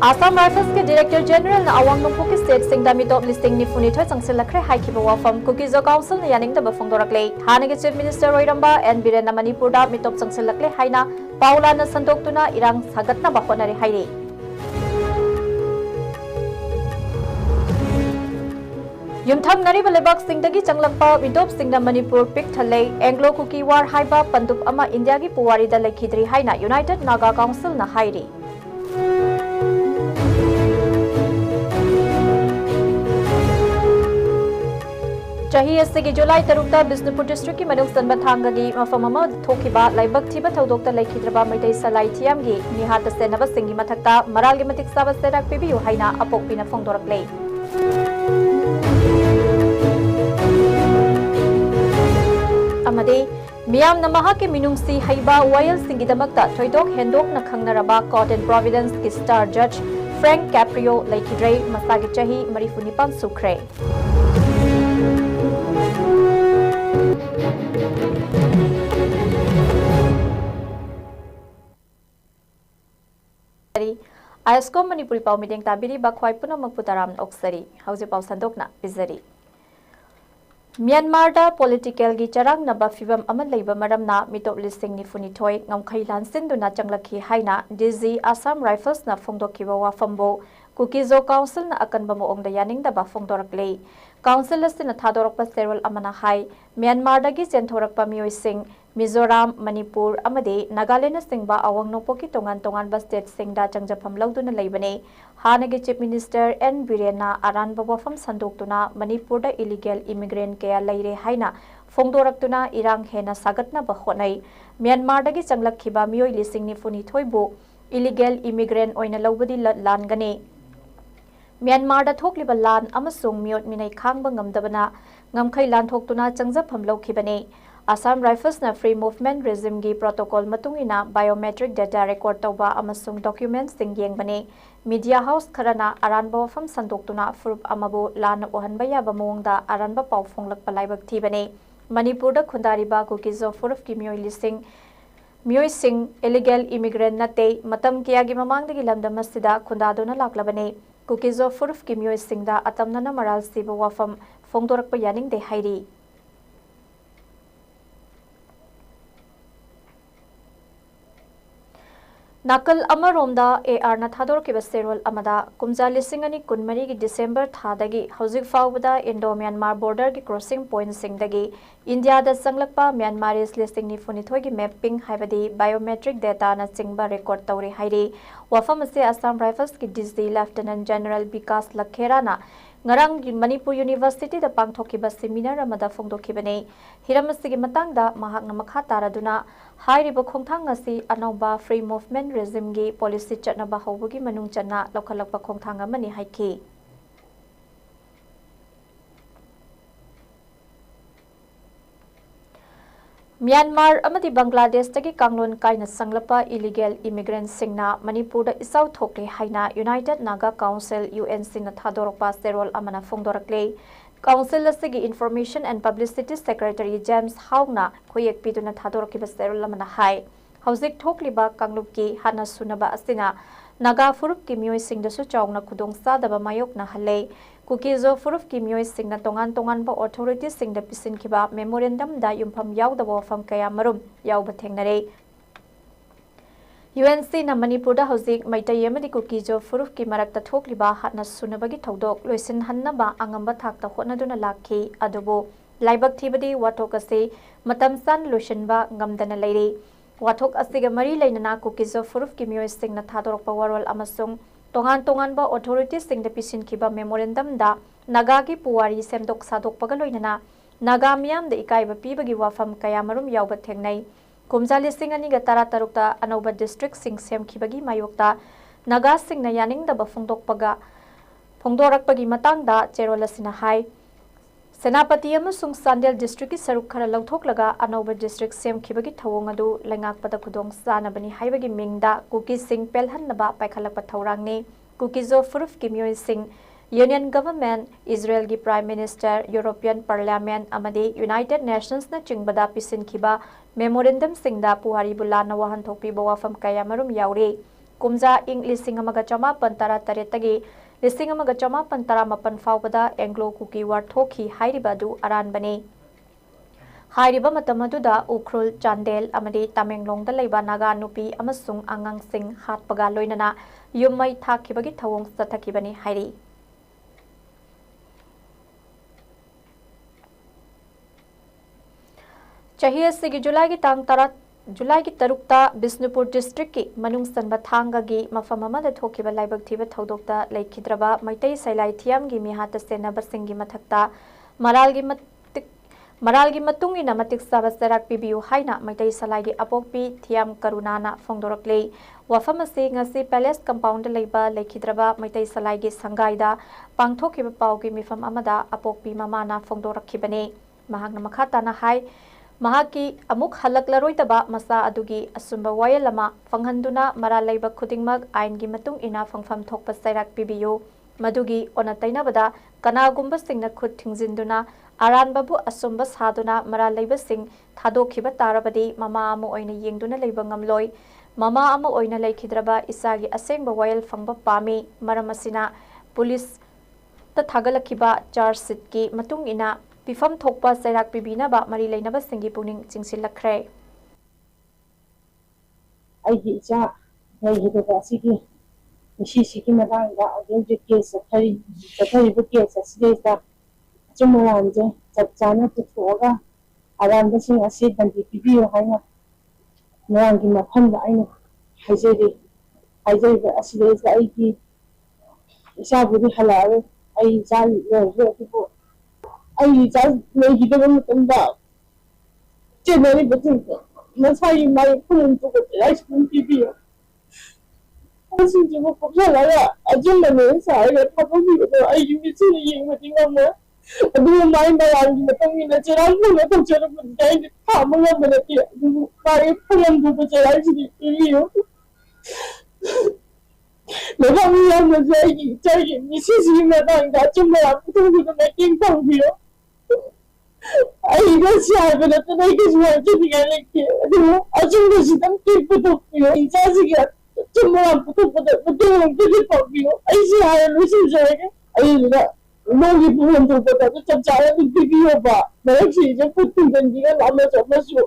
Assam Rifles के director general अवांग नोंगपुकी स्टेट सिंगदा मिटॉप लिस्टिंग निफुनिथोय चंगसिलखरे हाइखिबा वाफम कुकी-जो काउंसिल न यानिंगदबा फोंदोरकले हानगे चीफ मिनिस्टर ओइरंबा एन बिरेन मणिपुरदा मिटॉप चंगसिलखले हाइना पाउलाना संदोक्तुना इरांग सागतनाबा होनारे हाइरे युमथंगनरिबा लेबाकसिंगदगी चंगलकपा मिटॉपसिंगना मणिपुर पिक थले एंग्लो कुकी वार हाइबा पंदुप अमा इंडिया की पुवारीदा लेखिद्री हाइना यूनाइटेड नागा काउंसिल न हाइरी चाही असगी जुलाई 3 बिष्णुपुर डिस्ट्रिक्ट की मनुक सनबा थांगगी मफम अमा थोखिबा लाइबक थिबा थौदोक्ता लेखिद्रबा मैतै सलाई थियामगी निहात सेनबा सिंगी मथक्ता मरालगी मतिक साबा सेराक पिबियु हाइना अपोकपिना फोंदोरकले अमदे मियाम नमहा के मिनुंगसी हाइबा वायल सिंगिदमक्ता थोइदोक हेंदोक न खंगनरबा कोर्ट एंड प्रोविडेंस की स्टार जज फ्रैंक कैप्रियो लेखिद्रे मसागी चाही 35 सुख्रे ISCOM MANIPURI पाव मीटिंग ताबिरी बख्वाई पुनमक पुताराम ओक्सरी हौजे पाव संदोकना पिजरी म्यांमार दा पॉलिटिकल की चरांग नबा फिबम अमन लेबा मरमना मिटोप लिस्टिंग निफुनिथोय ngमखै लानसिनदुना चंगलखी हाइना डीजी आसाम राइफल्स ना फोंदोकिबा वाफमबो कुकी-जो काउंसिल ना अकनबा मोंगदा यानिंगदबा फोंदोरकले काउंसिल असिना थादोरकपा सेरवल अमना हाई म्यांमार दगी चेंथोरकपा मियोइसिंग मिजोराम मणिपुर अमदे नागालैंड सिंगबा अवांग नोंगपोकी तोंगान तोंगान स्टेट सिंगदा चंगजफम लौदुना लेबने हानगे चीफ मिनिस्टर एन बिरेना अरानबा वफम संदोक्तुना मणिपुर दा इलीगल इमिग्रेंट कया लेरे हाइना फोंदोरक्तुना इरांग हेना सागतना बखोनै म्यांमार दगी चंगलखिबा मियोइ लिसिंग निफुनी थोइबो इलीगल इमिग्रेंट ओइना लौबदी लानगने म्यांमार दा थोकलिबा लान अमसुंग मियोट मिनै खांबा ngमदबना ngमखै लानथोक्तुना चंगजफम लौखिबने आसाम राइफल्स ना फ्री मूवमेंट रेजिम की प्रोटोकॉल मतुंगिना बायोमेट्रिक डेटा रिकॉर्ड तौबा अमसुंग डॉक्यूमेंट्स सिंग येंगबने मीडिया हाउस खरना अरानबा वफम संदोक्तुना फुरुप अमबो लान ओहनबा याबा मोंगदा अरानबा पाउ फोंगलकपा लाइबक थीबने मणिपुर दा खुंदारिबा कुकी-जो फुरुप की मियोइ सिंग इलीगल इमिग्रेंट नते मतम कियागी ममांगदगी लमदम मसिदा खुंदादुना लाक्लबने कुकी-जो फुरुप की मियोइ सिंगदा अतमनना मराल सिबा वफम फोंदोरकपा यानिंगदे हाइरी नाकल अमरोमदा एआर ना थादोरकिबा सेरोल अमदा कुमजा लिसिंग अनि कुनमरी की डिसेंबर थादगी हौजिक फाउबदा इंडो म्यांमार बॉर्डर की क्रॉसिंग पॉइंट सिंगदगी इंडिया दा संगलकपा म्यांमारीस लिस्टिंग नि फुनिथोय की मैपिंग हाइबदी बायोमेट्रिक डेटा ना चिंगबा रिकॉर्ड तौरे हाइरे वफम से आसाम राइफल्स की डीजी लेफ्टिनेंट जनरल विकास लखेरा ना ngarang Manipur University da pangthokiba seminar amada phongdokibane hiram asigi matangda mahakna makha taraduna hairiba khongthang asi anauba free movement regime gi policy chatnaba hawbugi manung channa lokhalakpa khongthang amani haiki Myanmar amadi Bangladesh tagi kanglon kaina sanglapa illegal immigrants singna Manipur da isau thokle haina United Naga Council UNC na thadorokpa serol amana phongdorakle Council asigi Information and Publicity Secretary James Haugna khoyek piduna thadorokiba serol amana hai hauzik thokliba kanglupki hana sunaba asina Naga furup ki miyoy singda su chawna khudong sadaba mayok na hale Kuki-Zo furup ki miyoy singna tongan ba authorities singda pisin kiba memorandum da yumpham yawda wafam kaya marum yawba thengnare UNC na Manipur da hauzik maitai yamadi Kuki-Zo furup ki marakta thokliba hatna sunabagi thodok loisin hannaba angamba thakta hotnaduna lakhi adubo laibak thibadi watok ase matam san loisinba ngamdana leire wathok asiga mari leinana Kuki-Zo furup ki miyoy singna thadorokpa warwal amasung tongan ba authorities singda pisin kiba memorandum da Naga ki puwari semdok sadok paga loinana Naga miyam da ikaiba pibagi wafam kaya marum yawba thengnai kumja lising ani ga tara tarukta anauba district sing sem kibagi mayokta Naga singna yaning da ba phongdok paga phongdorakpagi matangda cherolasina hai Senapati amasung Sandel district ki saruk khara lauthok laga anauba district sem khibagi thawong adu lengakpada khudong sanabani haibagi mingda Kuki Singh pelhannaba paikhalakpa thawrangni Kuki-Zo furup ki miyoy sing Union Government Israel ki Prime Minister European Parliament amadi United Nations na chingbada pisin khiba memorandum singda puhari bulana wahan thokpi wafam kaya marum yaure ꯀꯨꯝꯖꯥ ꯏꯪ 1998 1998 ꯐꯥꯎꯕꯗ Anglo cookie war ꯊꯣꯛꯈꯤ ꯍꯥꯏꯔꯤꯕ ꯑꯗꯨ ꯑꯔꯥꯟꯕꯅꯤ ꯍꯥꯏꯔꯤꯕ ꯃꯇꯝ ꯑꯗꯨꯗ ꯎꯈ꯭ꯔꯨꯜ ꯆꯥꯟꯗꯦꯜ ꯑꯃꯗꯤ ꯇꯃꯦꯡꯂꯣꯡꯗ ꯂꯩꯕ ꯅꯥꯒꯥ ꯅꯨꯄꯤ ꯑꯃꯁꯨꯡ ꯑꯉꯥꯡꯁꯤꯡ ꯍꯥꯠꯄꯒ ꯂꯣꯏꯅꯅ ꯌꯨꯝ ꯃꯩ ꯊꯥꯈꯤꯕꯒꯤ ꯊꯧꯑꯣꯡ ꯆꯠꯊꯈꯤꯕꯅꯤ ꯍꯥꯏꯔꯤ ꯆꯍꯤ ꯑꯁꯤꯒꯤ ꯖꯨꯂꯥꯏꯒꯤ 3ꯇ ꯕꯤꯁꯅꯨꯄꯨꯔ ꯗꯤꯁꯇ꯭ꯔꯤꯛꯀꯤ ꯃꯅꯨꯡ ꯆꯟꯕ ꯊꯥꯡꯒꯒꯤ ꯃꯐꯝ ꯑꯃꯗ ꯊꯣꯛꯈꯤꯕ ꯂꯥꯏꯕꯛ ꯊꯤꯕ ꯊꯧꯗꯣꯛꯇ ꯂꯩꯈꯤꯗ꯭ꯔꯕ ꯃꯩꯇꯩ ꯁꯩꯂꯥꯏ ꯊꯤꯌꯥꯝꯒꯤ ꯃꯤꯍꯥꯠꯇ ꯁꯦꯟꯅꯕꯁꯤꯡꯒꯤ ꯃꯊꯛꯇ ꯃꯔꯥꯜꯒꯤ ꯃꯇꯨꯡ ꯏꯟꯅ ꯃꯇꯤꯛ ꯆꯥꯕ ꯆꯩꯔꯥꯛ ꯄꯤꯕꯤꯌꯨ ꯍꯥꯏꯅ ꯃꯩꯇꯩ ꯁꯂꯥꯏꯒꯤ ꯑꯄꯣꯛꯄꯤ ꯊꯤꯌꯥꯝ ꯀꯔꯨꯅꯥꯅ ꯐꯣꯡꯗꯣꯔꯛꯂꯤ ꯋꯥꯐꯝ ꯑꯁꯤ ꯉꯁꯤ ꯄꯦꯂꯦꯁ ꯀꯝꯄꯥꯎꯟꯗ ꯂꯩꯕ ꯂꯩꯈꯤꯗ꯭ꯔꯕ ꯃꯩꯇꯩ ꯁꯂꯥꯏꯒꯤ ꯁꯪꯒꯥꯏꯗ ꯄꯥꯡꯊꯣꯛꯈꯤꯕ ꯄꯥꯎꯒꯤ ꯃꯤꯐꯝ ꯑꯃꯗ ꯑꯄꯣꯛꯄꯤ ꯃꯃꯥꯅ ꯐꯣꯡꯗꯣꯔꯛꯈꯤꯕꯅꯤ ꯃꯍꯥꯛꯅ ꯃꯈꯥ ꯇꯥꯅ ꯍꯥꯏ ꯃꯍꯥꯛꯀꯤ ꯑꯃꯨꯛ ꯍꯜꯂꯛꯂꯔꯣꯏꯗꯕ ꯃꯆꯥ ꯑꯗꯨꯒꯤ ꯑꯆꯨꯝꯕ ꯋꯥꯌꯦꯜ ꯑꯃ ꯐꯪꯍꯟꯗꯨꯅ ꯃꯔꯥꯜ ꯂꯩꯕ ꯈꯨꯗꯤꯡꯃꯛ ꯑꯥꯏꯟꯒꯤ ꯃꯇꯨꯡ ꯏꯟꯅ ꯐꯪꯐꯝ ꯊꯣꯛꯄ ꯆꯩꯔꯥꯛ ꯄꯤꯕꯤꯌꯨ ꯃꯗꯨꯒꯤ ꯑꯣꯟꯅ ꯇꯩꯅꯕꯗ ꯀꯅꯥꯒꯨꯝꯕꯁꯤꯡꯅ ꯈꯨꯠ ꯊꯤꯡꯖꯤꯟꯗꯨꯅ ꯑꯔꯥꯟꯕꯕꯨ ꯑꯆꯨꯝꯕ ꯁꯥꯗꯨꯅ ꯃꯔꯥꯜ ꯂꯩꯕꯁꯤꯡ ꯊꯥꯗꯣꯛꯈꯤꯕ ꯇꯥꯔꯕꯗꯤ ꯃꯃꯥ ꯑꯃ ꯑꯣꯏꯅ ꯌꯦꯡꯗꯨꯅ ꯂꯩꯕ ꯉꯝꯂꯣꯏ ꯃꯃꯥ ꯑꯃ ꯑꯣꯏꯅ ꯂꯩꯈꯤꯗ꯭ꯔꯕ ꯏꯆꯥꯒꯤ ꯑꯁꯦꯡꯕ ꯋꯥꯌꯦꯜ ꯐꯪꯕ ꯄꯥꯝꯃꯤ ꯃꯔꯝ ꯑꯁꯤꯅ ꯄꯨꯂꯤꯁꯇ ꯊꯥꯒꯠꯂꯛꯈꯤꯕ ꯆꯥꯔꯖ ꯁꯤꯠꯀꯤ ꯃꯇꯨꯡ ꯏꯟꯅ ꯄꯤꯐꯝ ꯊꯣꯛꯄ ꯆꯩꯔꯥꯛ ꯄꯤꯕꯤꯅꯕ ꯃꯔꯤ ꯂꯩꯅꯕꯁꯤꯡꯒꯤ ꯄꯨꯛꯅꯤꯡ ꯆꯤꯡꯁꯤꯜꯂꯛꯈ꯭ꯔꯦ ꯑꯩꯒꯤ ꯏꯆꯥ ꯂꯩꯈꯤꯗꯕ ꯑꯁꯤꯒꯤ ꯉꯁꯤꯁꯤꯒꯤ ꯃꯇꯥꯡꯗ ꯍꯧꯖꯤꯛ ꯀꯦꯁ ꯆꯠꯊꯔꯤꯕ ꯀꯦꯁ ꯑꯁꯤꯗꯩꯗ ꯑꯆꯨꯝ ꯑꯔꯥꯟꯁꯦ ꯆꯞ ꯆꯥꯅ ꯄꯨꯊꯣꯛꯑꯒ ꯑꯔꯥꯟꯕꯁꯤꯡ ꯑꯁꯤ ꯗꯟꯗꯤ ꯄꯤꯕꯤꯌꯨ ꯍꯥꯏꯅ ꯃꯌꯥꯝꯒꯤ ꯃꯐꯝꯗ ꯑꯩꯅ ꯍꯥꯏꯖꯔꯤꯕ ꯑꯁꯤꯗꯩꯗ ꯑꯩꯒꯤ ꯏꯆꯥꯕꯨꯗꯤ ꯍꯜꯂꯛꯑꯔꯣꯏ ꯑꯩ ꯏꯆꯥ ꯂꯩꯔꯔꯣꯏ ꯑꯗꯨꯕꯨ ꯑꯩꯒꯤ ꯏꯆꯥ ꯂꯩꯈꯤꯗꯕ ꯃꯇꯝꯗ ꯆꯦꯟꯅꯔꯤꯕꯁꯤꯡꯁꯦ ꯃꯁꯥꯒꯤ ꯃꯥꯏꯌꯣꯛꯐꯝ ꯊꯣꯛꯄ ꯆꯩꯔꯥꯛ ꯄꯤꯕꯤꯌꯨ ꯃꯁꯤꯡꯁꯤꯕꯨ ꯀꯨꯞꯁꯜꯂꯒ ꯑꯆꯨꯝꯕꯅꯦꯅ ꯁꯥꯔꯒ ꯊꯥꯗꯣꯛꯄꯤꯕꯗꯣ ꯑꯩꯒꯤ ꯃꯤꯠꯁꯤꯅ ꯌꯦꯡꯕꯗꯤ ꯉꯝꯃꯣꯏ ꯑꯗꯨꯕꯨ ꯃꯥꯒꯤ ꯃꯌꯥꯝꯒꯤ ꯃꯇꯨꯡ ꯏꯟꯅ ꯆꯩꯔꯥꯛ ꯐꯪꯅ ꯇꯧꯖꯔꯛꯄꯗꯨꯗꯤ ꯑꯩꯗꯤ ꯈꯥꯝꯕ ꯉꯝꯕ ꯅꯠꯇꯦ ꯑꯗꯨꯕꯨ ꯃꯥꯒꯤ ꯐꯪꯐꯝ ꯊꯣꯛꯄ ꯆꯩꯔꯥꯛꯁꯤꯗꯤ ꯄꯤꯕꯤꯌꯨ ꯂꯩꯕꯥꯛ ꯃꯤꯌꯥꯝꯅꯁꯨ ꯑꯩꯒꯤ ꯏꯆꯥꯒꯤ ꯃꯤꯁꯤꯡꯁꯤꯒꯤ ꯃꯇꯥꯡꯗ ꯑꯆꯨꯝꯕ ꯄꯨꯊꯣꯛꯄꯗ ꯃꯇꯦꯡ ꯄꯥꯡꯕꯤꯌꯨ ꯑꯩ ꯉꯁꯤ ꯍꯥꯏꯕ ꯅꯠꯇꯅ ꯑꯩ ꯀꯩꯁꯨ ꯍꯥꯏꯖꯅꯤꯡꯉꯥꯏ ꯂꯩꯇꯦ ꯑꯗꯨꯕꯨ ꯑꯆꯨꯝꯕꯁꯤꯗꯪ ꯄꯨꯊꯣꯛꯄꯤꯌꯨ ꯏꯆꯥꯁꯤꯒꯤ ꯑꯆꯨꯝꯕ ꯄꯨꯊꯣꯛꯄꯗ ꯃꯇꯦꯡ ꯑꯃꯨꯛꯇꯗꯤ ꯄꯥꯡꯕꯤꯌꯨ ꯑꯩꯁꯤ ꯍꯥꯏꯔ ꯂꯣꯏꯁꯤꯟꯖꯔꯒꯦ ꯑꯩꯅ ꯅꯣꯡꯒꯤ ꯐꯪꯐꯝ ꯊꯣꯛꯄꯗ ꯑꯗꯨ ꯆꯞ ꯆꯥꯅ ꯑꯗꯨꯝ ꯄꯤꯕꯤꯌꯣꯕ ꯃꯔꯛꯁꯤꯗ ꯈꯨꯠ ꯊꯤꯡꯖꯤꯟꯕꯤꯒ ꯑꯃꯁꯨ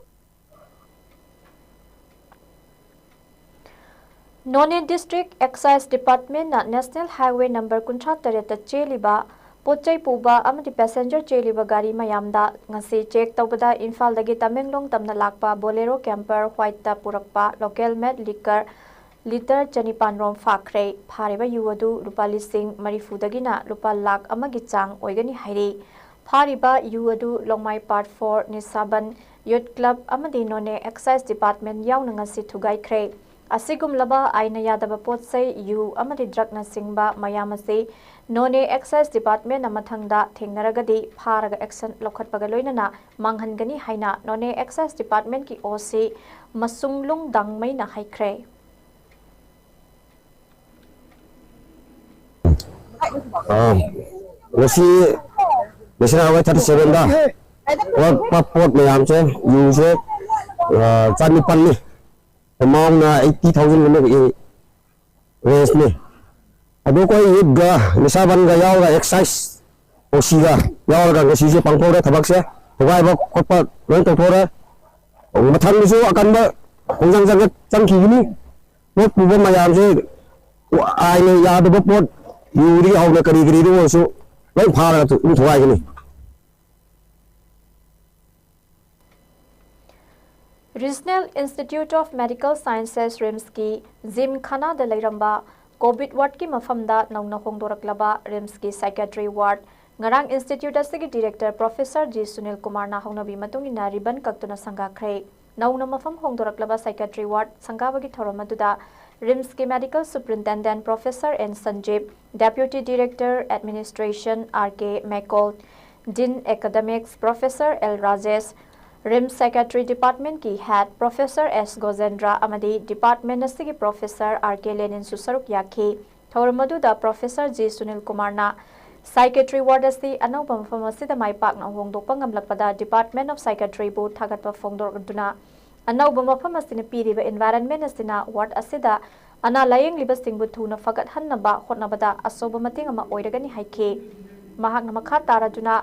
ꯅꯣꯅꯦ ꯗꯤꯁꯇ꯭ꯔꯤꯛ ꯑꯦꯛꯁꯥꯏꯖ ꯗꯤꯄꯥꯔꯠꯃꯦꯟꯠꯅ ꯅꯦꯁꯅꯦꯜ ꯍꯥꯏꯋꯦ ꯅꯝꯕꯔ 68ꯇ ꯆꯦꯜꯂꯤꯕ ꯄꯣꯠꯆꯩ ꯄꯨꯕ ꯑꯃꯗꯤ ꯄꯦꯁꯦꯟꯖꯔ ꯆꯦꯜꯂꯤꯕ ꯒꯥꯔꯤ ꯃꯌꯥꯝꯗ ꯉꯁꯤ ꯆꯦꯛ ꯇꯧꯕꯗ ꯏꯝꯐꯥꯜꯗꯒꯤ ꯇꯃꯦꯡꯂꯣꯡ ꯇꯝꯅ ꯂꯥꯛꯄ ꯕꯣꯂꯦꯔꯣ ꯀꯦꯝꯄꯔ ꯋꯥꯏꯠꯇ ꯄꯨꯔꯛꯄ ꯂꯣꯀꯦꯜ ꯃꯦꯗ ꯂꯤꯀꯔ ꯂꯤꯇꯔ 2,900 ꯔꯣꯝ ꯐꯥꯈ꯭ꯔꯦ ꯐꯥꯔꯤꯕ ꯌꯨ ꯑꯗꯨ ꯂꯨꯄꯥ 40,000ꯗꯒꯤꯅ ꯂꯨꯄꯥ 1,00,000 ꯆꯥꯡ ꯑꯣꯏꯒꯅꯤ ꯍꯥꯏꯔꯤ ꯐꯥꯔꯤꯕ ꯌꯨ ꯑꯗꯨ ꯂꯣꯡꯃꯥꯏ ꯄꯥꯔꯠ 4 ꯅꯤꯁꯥꯕꯟ ꯌꯨꯠ ꯀ꯭ꯂꯕ ꯑꯃꯗꯤ ꯅꯣꯅꯦ ꯑꯦꯛꯁꯥꯏꯖ ꯗꯤꯄꯥꯔꯠꯃꯦꯟꯠ ꯌꯥꯎꯅ ꯉꯁꯤ ꯊꯨꯒꯥꯏꯈ꯭ꯔꯦ ꯑꯁꯤꯒꯨꯝꯂꯕ ꯑꯥꯏꯅ ꯌꯥꯗꯕ ꯄꯣꯠꯆꯩ ꯌꯨ ꯑꯃꯗꯤ ꯗ꯭ꯔꯒꯅꯆꯤꯡꯕ ꯃꯌꯥꯝ ꯑꯁꯤ ꯅꯣꯅꯦ ꯑꯦꯛꯁꯥꯏꯖ ꯗꯤꯄꯥꯔꯠꯃꯦꯟꯠꯅ ꯃꯊꯪꯗ ꯊꯦꯡꯅꯔꯒꯗꯤ ꯐꯥꯔꯒ ꯑꯦꯛꯁꯟ ꯂꯧꯈꯠꯄꯒ ꯂꯣꯏꯅꯅ ꯃꯥꯡꯍꯟꯒꯅꯤ ꯍꯥꯏꯅ ꯅꯣꯅꯦ ꯑꯦꯛꯁꯥꯏꯖ ꯗꯤꯄꯥꯔꯠꯃꯦꯟꯠꯀꯤ ꯑꯣꯁꯤ ꯃꯁꯨꯡꯂꯨꯡ ꯗꯥꯡꯃꯩꯅ ꯍꯥꯏꯈ꯭ꯔꯦ Ngasi National Highway 37 dah port mayam che use chanipan ni amount na 80,000 ni raise ni adu ko yid ga nisaban ga yaw ga exercise osi ga yaw ga ngasi se pangpore thabak se thwai ba khotpa loi to thora mathang ni su akan ba kongjang jang chang ki ni port pu ba mayam se ai ne ya do port yuri haw na kari kari ru so loi phara tu thwai ni Regional Institute of Medical Sciences RIMS की gym खाना the लेरंबा Covid ward की मफमदा नौना होंदोरकलबा RIMS की psychiatry ward ngarang institute asigi director professor G Sunil Kumar na hongnabi matungina ribbon kaktuna sangakhre nauna mafam hongdoraklaba psychiatry ward sangabagi thoromaduda RIMS ki medical superintendent professor N Sanjeev deputy director administration RK Mekol dean academics professor L Rajesh RIMS secretary department ki head professor S Gozendra amadi department asigi professor RK Lenin susaruk yakhi thoromaduda professor G Sunil Kumar na Psychiatry ward asi anauba mafam asida mai pakna hongdokpa ngamlakpada Department of Psychiatry bu thagatpa phongdorgduna anauba mafam asina piriba environment asina ward asida ana layeng libasingbu thuna fagat hannaba hotnabada asoba mating ama oiragani haike mahakna makha taraduna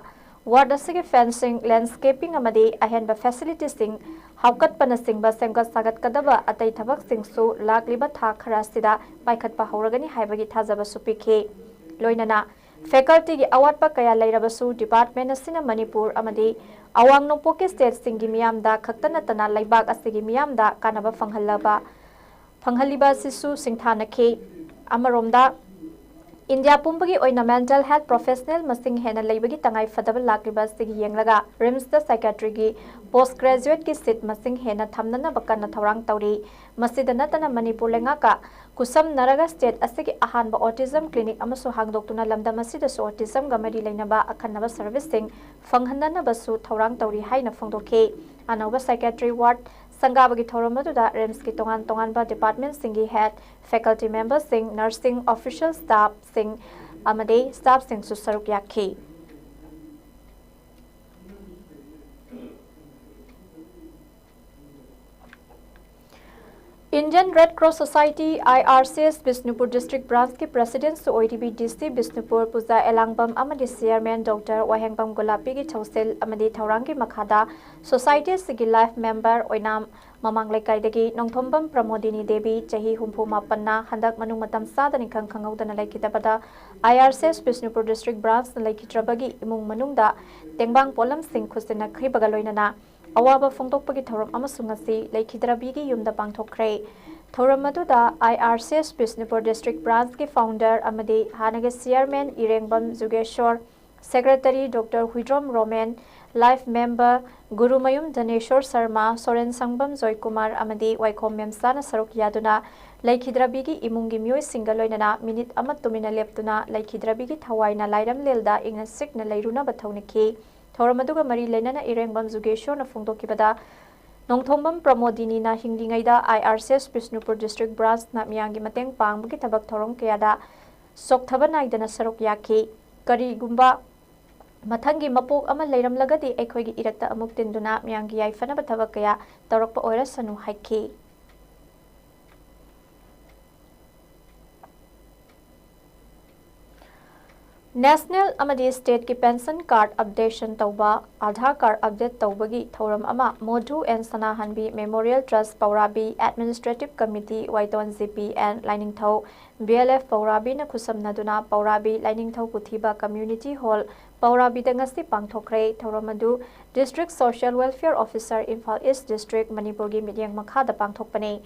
ward asigi fencing landscaping amadi ahenba facilities sing haukat panasingba semgat sagat kadaba atai thabak singsu lakliba tha khara sida paikhatpa hauragani haibagi thajaba supikhe loinana faculty gi awatpa kaya lairabasu department asina manipur amadi awang nongpoke state singi miyamda khaktana tana laibak asigi miyamda kanaba fanghaliba sisu singthanakhe amaromda India pumbagi oina mental health professional masing hena leibagi tangai fadaba lakriba sigi yenglaga rims da psychiatry gi postgraduate ki seat masing hena thamnana bakana thorang tauri masida natana manipur lenga ka kusam naraga state asigi ahanba autism clinic amasu hangdoktuna lamda masida so autism ga mari leinaba akhanaba servicing fanghanana basu thorang tauri haina phongdokhe anauba psychiatry ward Sangabagi Thoramatuda Rims ki tongan ba department singi head faculty members sing nursing official staff sing amade staff sing su saruk yakhi Indian Red Cross Society IRCS Bishnupur District Branch ki President su OITB DC Bishnupur Puja Elangbam amadi Chairman Dr. Wahengbam Gulapi ki Chausel amadi Thaurangi Makhada Society sigi life member oinam Mamang Lekai dagi Nongthombam Pramodini Devi Chahi Humpu Mapanna Handak Manung Matam Sadani Kang Kangaudana Laikitabada IRCS Bishnupur District Branch Laikitrabagi Imung Manungda Tengbang Polam Singh Khusina Kribagaloinana Awaba Fongtokpagi Thoram amasung asi Laikhidrabigi Yumda Pangthokre Thoram aduda IRCS Bishnupur District Branch ki founder amadi Hanaga Chairman Irengbam Jugeshwar Secretary Dr. Huidrom Roman Life Member Guru Mayum Dhaneshwar Sharma Soren Sangbam Joy Kumar amadi Waikhom Memsana Saruk Yaduna Laikhidrabigi Imungi Myoy Singaloinana minute amat tumina leptuna Laikhidrabigi Thawaina Lairam Lelda Ingna Sikna Lairuna Bathauniki Thoramaduga Mari Lenana Irengbam Jugeshwar na Fongdokibada Nongthombam Pramodini na Hinglingaida IRCS Bishnupur District Branch na Miyangi Mateng Pangbagi Tabak Thorom Kayada Sokthaban Naidana Saruk Yaki Karigumba Mathangi Mapok ama Leiramlagadi Ekhoigi Irakta Amuk Tinduna Miyangi Yaifanaba Tabak Kaya Tarakpa Oira Sanu Haiki National amadi state ki pension card updation tauba Aadhaar card update taubagi thoram ama Modhu and Sanahanbi Memorial Trust Paurabi Administrative Committee Waiton GP and Lining Thau BLF Paurabi na khusamnaduna Paurabi Lining Thau Puthiba Community Hall Paurabi dangasi pangthokre thoramadu District Social Welfare Officer Imphal East District Manipur gi midyang makhada pangthokpane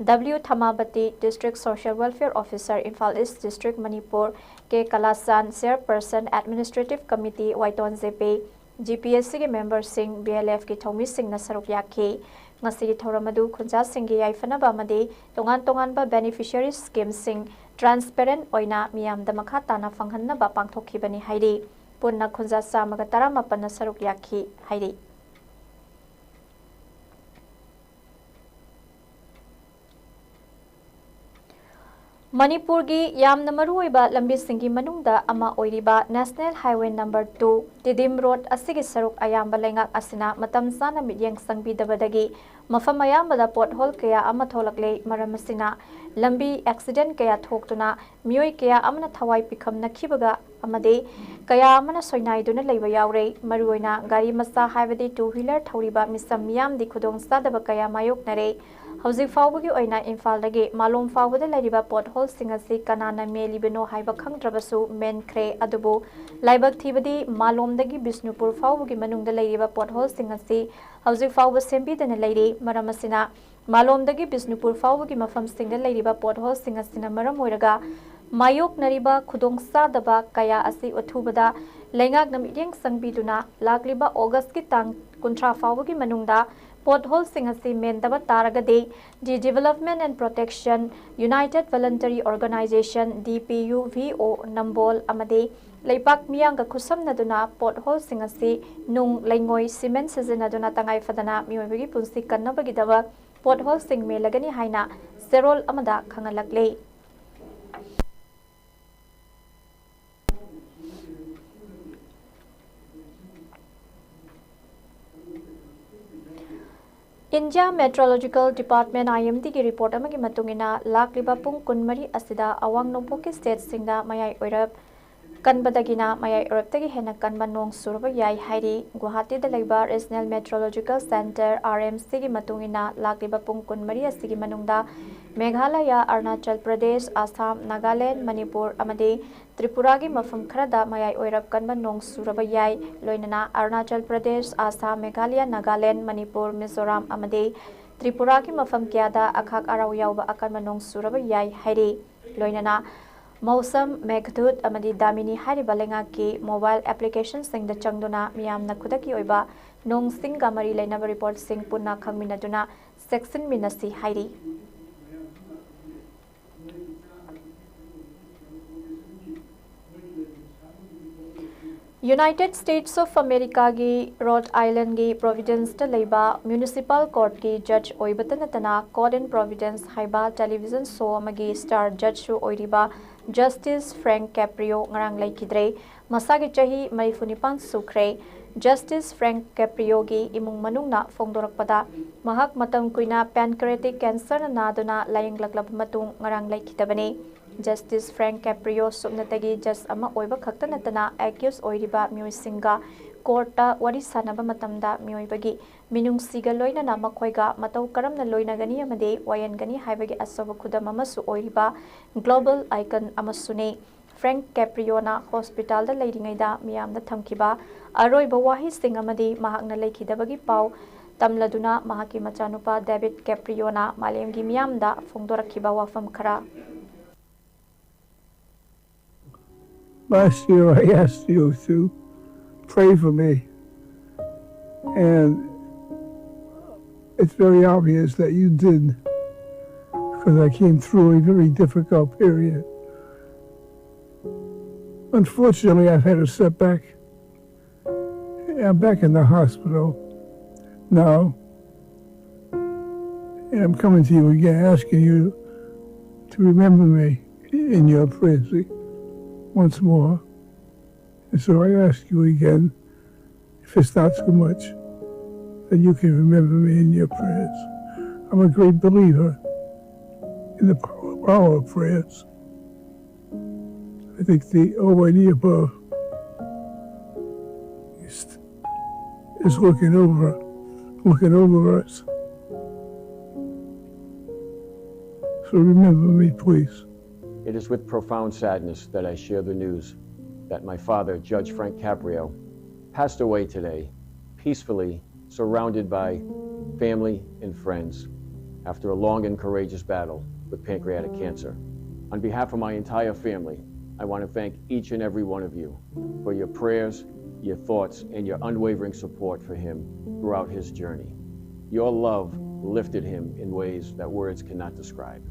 W. Thamabati, District Social Welfare Officer, Imphal East District, Manipur, K. Kalasan, Chairperson, Administrative Committee, Waiton ZP, GPSC member Singh, BLF ki Thomi Singh na saruk yakhi. Ngasi thoramadu khunja Singh gi yaifanaba amadi tongan ba beneficiary scheme Singh transparent oina miyam da makha tana fanghanna ba pangthokhibani hairi. Punna khunja samaga taramapan na saruk yakhi hairi. Manipur gi yamna maruiba lambi singi manungda ama oiriba National Highway number 2 Tiddim Road asigi saruk ayamba lengak asina matam sana midyang sangbidabadagi mafam ayambada pothole kaya ama tholakle maram asina lambi accident kaya thoktuna mioi kaya amna thawai pikham nakhibaga amade kaya amana soinaiduna leiba yaure maruoina gari masa haibadi two wheeler thoriba misam miyam di khudong sadaba kaya mayok nare Housing Fawbugi oina Imphal dagi malum fawbada lariba pothole singasi kanana melibino haiba khangdrabasu men kre adubu laibak thibadi malum dagi Bishnupur Fawbugi manungda lariba pothole singasi housing fawba sembidana lairi maramasina malum dagi Bishnupur Fawbugi mafam singa lariba pothole singasina maram oiraga mayok nariba khudong sadaba kaya asi uthubada lengak namidyang sangbiduna lakliba August ki tang kuntra fawbugi manungda pothole singasi mendaba taragade the Development and Protection United Voluntary Organization DPUVO Nambol amade leipak miyanga khusamnaduna pothole singasi nung leingoi cement sizinaduna tangai fadana miwebagi punsi kannabagi dawa pothole sing melagani haina serol amada khangalakle India Meteorological Department IMD की report अमगी मतुंगिना लाक्लिबा पुंग कुनमरी असिदा अवांग नोंपोकी state सिंगदा मयाई ओइरब कनबदगिना मयाई ओइरबतगी हेना कनबा नोंग सुरबा याई हाइरी गुवाहाटी दा लेबा regional meteorological centre RMC की मतुंगिना लाक्लिबा पुंग कुनमरी असिगी मनुंगदा मेघालय अरुणाचल प्रदेश आसाम नागालैंड मणिपुर अमदी त्रिपुरा की मफम खरदा मयाई ओइरब कनबा नोंग सुरबा याई लोइनना अरुणाचल प्रदेश आसाम मेघालय नागालैंड मणिपुर मिजोरम अमदी त्रिपुरा की मफम क्यादा अखाक अराव याउबा अकनबा नोंग सुरबा याई हाइरी लोइनना मौसम मेघदूत अमदी दामिनी हारिबा लेंगा की मोबाइल एप्लीकेशन सिंग द चंगदुना मियामना खुदकी ओइबा नोंग सिंग का मरी लेनबा रिपोर्ट सिंग पुन्ना खंगमिनदुना सेक्शन मिनसी हाइरी यूनाइटेड स्टेट्स ऑफ अमेरिका की रोड आइलैंड की प्रोविडेंस लेबा म्यूनिसिपल कोर्ट की जज ओइबतनतना कोड इन प्रोविडेंस हाइबा टेलीविजन शो अमगी स्टार जज शो ओइरिबा जस्टिस फ्रैंक कैप्रियो ngarang लेखिद्रे मसागी चाही 34 सुख्रे जस्टिस फ्रैंक कैप्रियो की इमुंग मनुंगना फोंदोरकपदा महक मतम कुइना पैनक्रेटिक कैंसर नादुना लायंगलकलब मतुंग ngarang लेखिदबने जस्टिस फ्रैंक कैप्रियो सुमनतगी जस अमा ओइबा खक्तनतना एक्यूज ओइरिबा म्यूसिंगा कोर्टा वरी सानबा मतमदा म्योइबगी मिनुंगसिगा लोइनना मखोइगा मतौ करमना लोइनगनी अमदे वायनगनी हाइबगी असब खुदम अमसु ओइरिबा ग्लोबल आइकन अमसुने फ्रैंक कैप्रियोना हॉस्पिटल दा लेरिङैदा मियामना थमखिबा अरोइबा वाही सिंग अमदे महाकना लेखिदबगी पाउ तमलदुना महाकी मचानुपा डेविड कैप्रियोना मालेमगी मियामदा फोंदोरखिबा वाफम खरा Last year I asked you to pray for me, and it's very obvious that you did, because I came through a very difficult period. Unfortunately, I've had a setback. I'm back in the hospital now, and I'm coming to you again, asking you to remember me in your prayers once more. And so I ask you again, if it's not too much, that you can remember me in your prayers. I'm a great believer in the power of prayers. I think the Almighty above is looking over us. So remember me, please. It is with profound sadness that I share the news that my father, Judge Frank Caprio, passed away today, peacefully, surrounded by family and friends, after a long and courageous battle with pancreatic cancer. On behalf of my entire family, I want to thank each and every one of you for your prayers, your thoughts, and your unwavering support for him throughout his journey. Your love lifted him in ways that words cannot describe.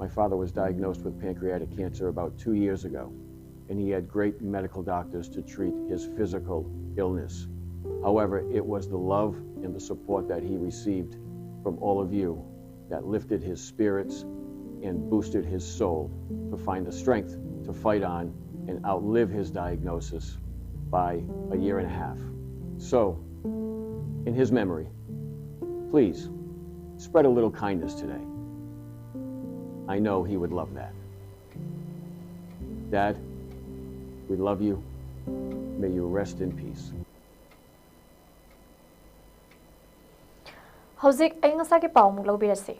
My father was diagnosed with pancreatic cancer about 2 years ago, and he had great medical doctors to treat his physical illness. However, it was the love and the support that he received from all of you that lifted his spirits and boosted his soul to find the strength to fight on and outlive his diagnosis by 1.5 years. So, in his memory, please spread a little kindness today. I know he would love that. Dad, we love you. May you rest in peace. Hauzik ay ngasa ki pau muglaw birasi.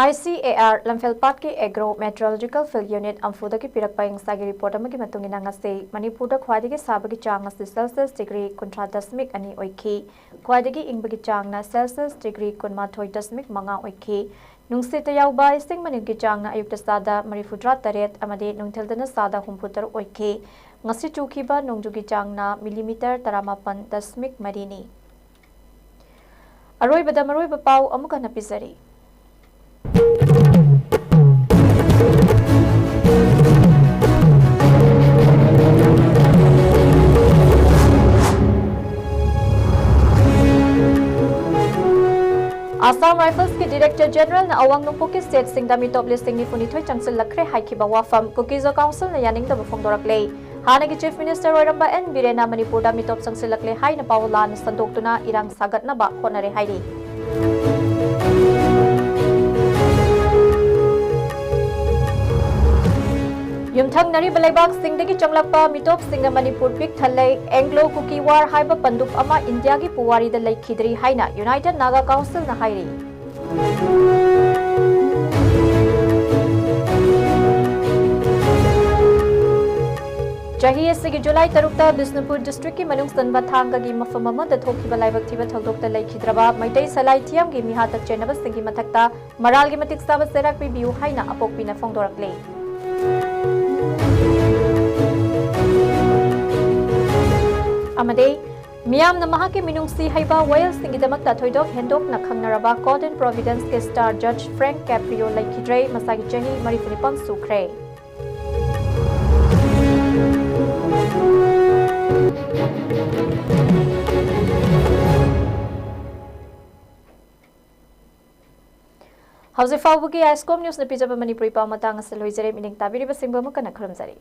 ICAR Lamfelpat के agro meteorological field unit अम्फुदा की पिरकपा इंसागी report अमगी मतुंगिना ngase मणिपुरदा ख्वाइदगी साबगी चांग ngase सेल्सियस डिग्री 19.2 ओइखी ख्वाइदगी इंबगी चांगना सेल्सियस डिग्री 19.5 ओइखी नुंगसित याउबा इसिंग मनिगी चांगना अयुक्त सादा 43 अमदे नुंगथेलदना सादा 63 ओइखी ngasi चुखिबा नुंगजुगी चांगना मिलीमीटर 18.3 नि अरोइबदा मरोइबा पाउ अमुका नपिजरी आसाम राइफल्स के director Director General na awang nungpuki state sing dami top listing ni funitoy changsil lakre haikiba wafam Kuki-Zo Council na yaning da bufongdoraklay. Hanagi Chief Minister Royramba N. Birena Manipur dami top changsil lakle hai na pawalan sandok tuna irang sagat na ba konare hairi. Yumthang nari balaibak sing dagi changlakpa mitop sing na Manipur pik thalai Anglo Kuki War haiba pandup ama India gi puwari da lai khidri haina United Naga Council na hairi. Chahi asigi July 3 ta Bisnupur district ki manung sanba thanga gi mafam amada thokiba laibak thiba thaldokta lai khidraba maitai salai thiam gi mihata chenaba singi mathakta maral gi matik saba serak pi biu haina apokpina phongdorakle. Amade Miam na mahaki minungsi haiba Wales singidamakta thoidok hendok na khangnaraba Court and Providence ke star judge Frank Caprio lai khidre masagi chahi marifunipan sukre. Hauze Faubuki ISCOM News na pijaba Manipuri pa matang asaloi jare mining tabiri ba singba makana kharamjari.